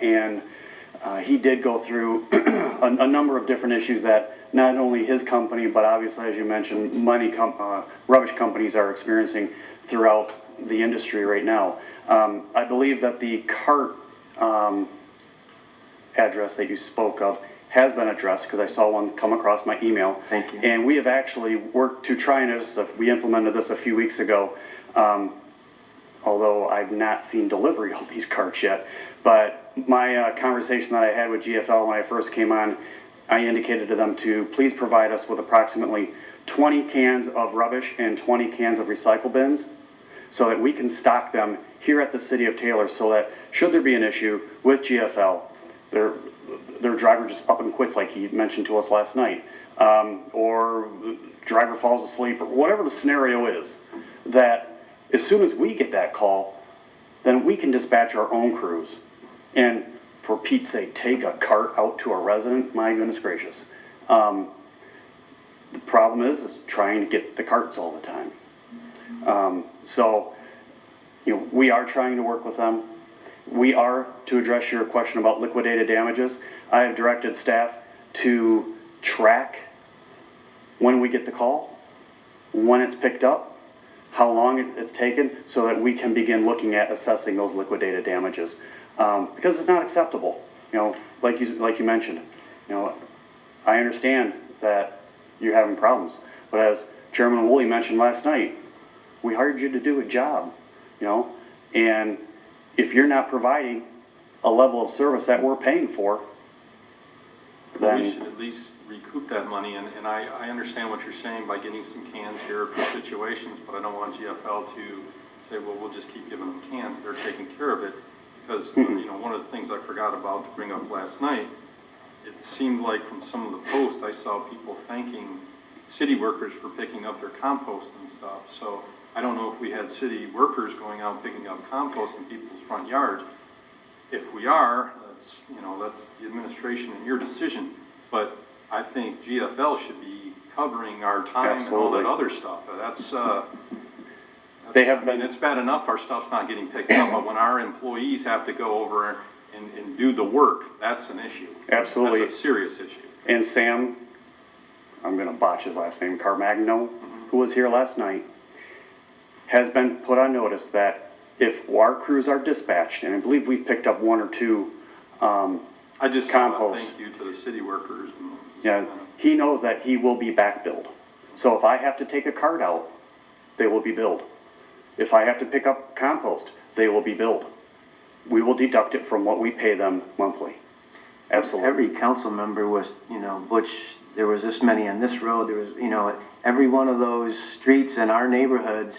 and he did go through a number of different issues that not only his company, but obviously, as you mentioned, many rubbish companies are experiencing throughout the industry right now. I believe that the cart address that you spoke of has been addressed, because I saw one come across my email. Thank you. And we have actually worked to try and, we implemented this a few weeks ago, although I've not seen delivery of these carts yet. But my conversation that I had with GFL when I first came on, I indicated to them to please provide us with approximately 20 cans of rubbish and 20 cans of recycle bins, so that we can stock them here at the City of Taylor, so that should there be an issue with GFL, their driver just up and quits like he mentioned to us last night, or driver falls asleep, or whatever the scenario is, that as soon as we get that call, then we can dispatch our own crews. And for Pete's sake, take a cart out to a resident, my goodness gracious. The problem is trying to get the carts all the time. So, we are trying to work with them. We are, to address your question about liquidated damages, I have directed staff to track when we get the call, when it's picked up, how long it's taken, so that we can begin looking at assessing those liquidated damages. Because it's not acceptable, like you mentioned. I understand that you're having problems, but as Chairman Woolley mentioned last night, we hired you to do a job, and if you're not providing a level of service that we're paying for, then we should at least recoup that money, and I understand what you're saying by getting some cans here for situations, but I don't want GFL to say, well, we'll just keep giving them cans. They're taking care of it, because one of the things I forgot about to bring up last night, it seemed like from some of the posts I saw people thanking city workers for picking up their compost and stuff. So I don't know if we had city workers going out picking up compost in people's front yards. If we are, that's the administration and your decision. But I think GFL should be covering our time and all that other stuff. They have been. It's bad enough our stuff's not getting picked up, but when our employees have to go over and do the work, that's an issue. Absolutely. That's a serious issue. And Sam, I'm going to botch his last name, Carmagno, who was here last night, has been put on notice that if our crews are dispatched, and I believe we've picked up one or two I just compost. Thank you to the city workers. Yeah, he knows that he will be back billed. So if I have to take a cart out, they will be billed. If I have to pick up compost, they will be billed. We will deduct it from what we pay them monthly. Absolutely. Every council member was, Butch, there was this many on this road, there was, every one of those streets in our neighborhoods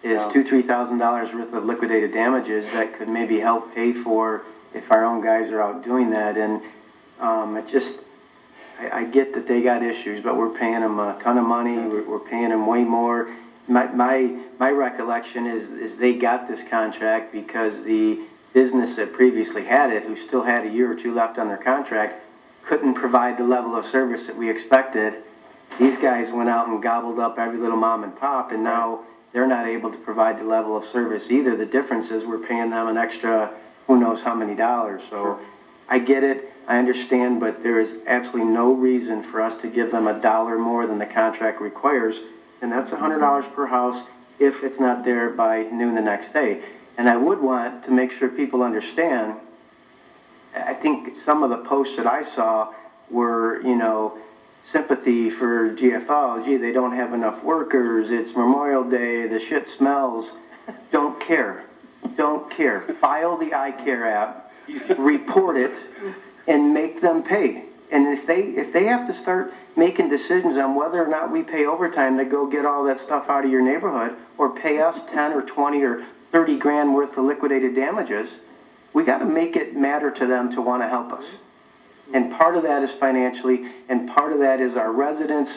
is $2,000-3,000 worth of liquidated damages that could maybe help pay for if our own guys are out doing that. And I get that they got issues, but we're paying them a ton of money. We're paying them way more. My recollection is they got this contract because the business that previously had it, who still had a year or two left on their contract, couldn't provide the level of service that we expected. These guys went out and gobbled up every little mom and pop, and now they're not able to provide the level of service either. The difference is we're paying them an extra who knows how many dollars. So I get it, I understand, but there is absolutely no reason for us to give them $1 more than the contract requires, and that's $100 per house if it's not there by noon the next day. And I would want to make sure people understand, I think some of the posts that I saw were, sympathy for GFL. Gee, they don't have enough workers, it's Memorial Day, the shit smells. Don't care. Don't care. File the iCare app, report it, and make them pay. And if they have to start making decisions on whether or not we pay overtime to go get all that stuff out of your neighborhood, or pay us 10 or 20 or 30 grand worth of liquidated damages, we got to make it matter to them to want to help us. And part of that is financially, and part of that is our residents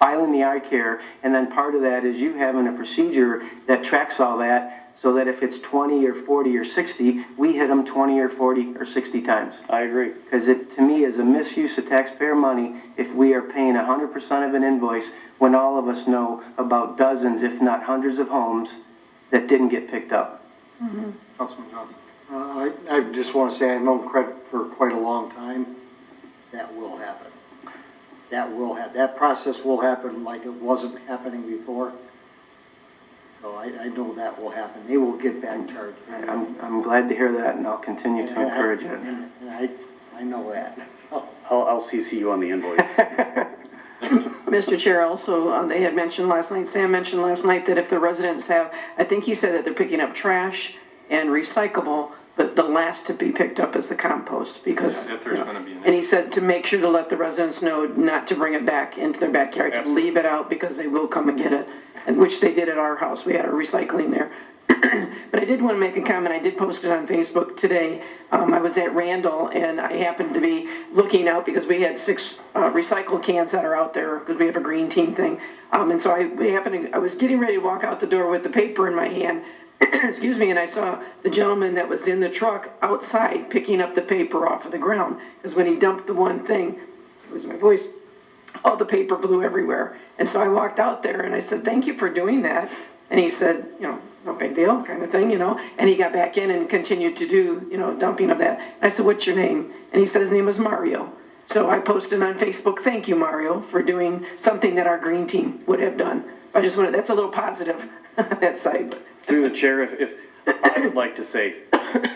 filing the iCare, and then part of that is you having a procedure that tracks all that, so that if it's 20 or 40 or 60, we hit them 20 or 40 or 60 times. I agree. Because it, to me, is a misuse of taxpayer money if we are paying 100% of an invoice when all of us know about dozens, if not hundreds of homes that didn't get picked up. Councilman Johnson. I just want to say, I've known Craig for quite a long time. That will happen. That will happen. That process will happen like it wasn't happening before. So I know that will happen. They will get back charged. I'm glad to hear that, and I'll continue to encourage it. And I know that. So, I'll CC you on the invoice. Mr. Chair, also, they had mentioned last night, Sam mentioned last night that if the residents have, I think he said that they're picking up trash and recyclable, but the last to be picked up is the compost, because. If there's gonna be an And he said to make sure to let the residents know not to bring it back into their backyard, to leave it out, because they will come and get it, and which they did at our house, we had our recycling there. But I did want to make a comment, I did post it on Facebook today. I was at Randall, and I happened to be looking out, because we had 6 recycle cans that are out there, because we have a green team thing. And so I was getting ready to walk out the door with the paper in my hand, excuse me, and I saw the gentleman that was in the truck outside picking up the paper off of the ground, because when he dumped the one thing, lose my voice, all the paper blew everywhere. And so I walked out there and I said, thank you for doing that. And he said, no big deal, kind of thing, and he got back in and continued to do, dumping of that. And I said, what's your name? And he said his name was Mario. So I posted on Facebook, thank you, Mario, for doing something that our green team would have done. I just wanted, that's a little positive, that side. Through the chair, if I would like to say,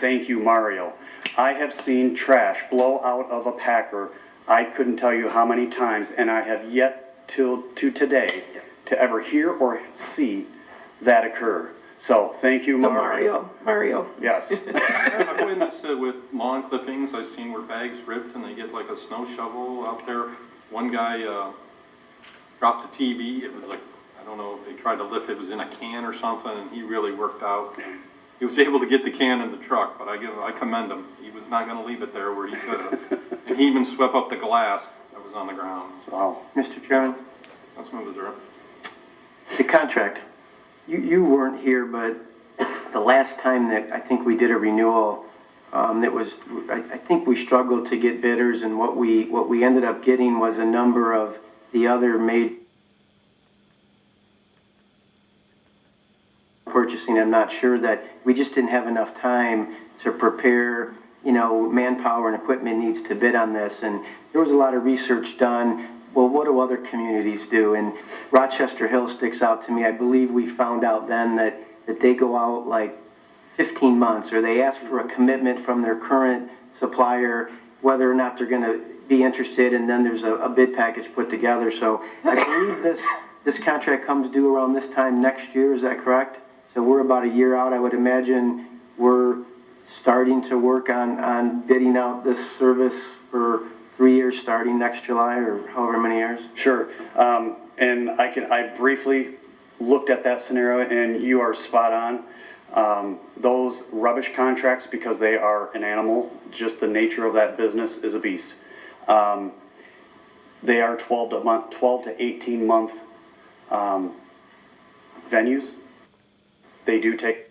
thank you, Mario. I have seen trash blow out of a packer, I couldn't tell you how many times, and I have yet to today to ever hear or see that occur. So, thank you, So Mario. Mario. Yes. I've witnessed it with lawn clippings. I've seen where bags ripped and they get like a snow shovel out there. One guy dropped a TV. It was like, I don't know if they tried to lift it. It was in a can or something, and he really worked out. He was able to get the can in the truck, but I commend him. He was not going to leave it there where he could have. And he even swept up the glass that was on the ground. Wow. Mr. Chairman, Councilman Bezerra. the contract, you weren't here, but the last time that I think we did a renewal, I think we struggled to get bidders, and what we ended up getting was a number of the other purchasing. I'm not sure that we just didn't have enough time to prepare, manpower and equipment needs to bid on this. And there was a lot of research done. Well, what do other communities do? And Rochester Hill sticks out to me. I believe we found out then that they go out like 15 months, or they ask for a commitment from their current supplier, whether or not they're going to be interested, and then there's a bid package put together. So I believe this contract comes due around this time next year. Is that correct? So we're about a year out. I would imagine we're starting to work on bidding out this service for 3 years, starting next July, or however many years. Sure. And I briefly looked at that scenario, and you are spot on. Those rubbish contracts, because they are an animal, just the nature of that business is a beast. They are 12 to 18 month venues. They do take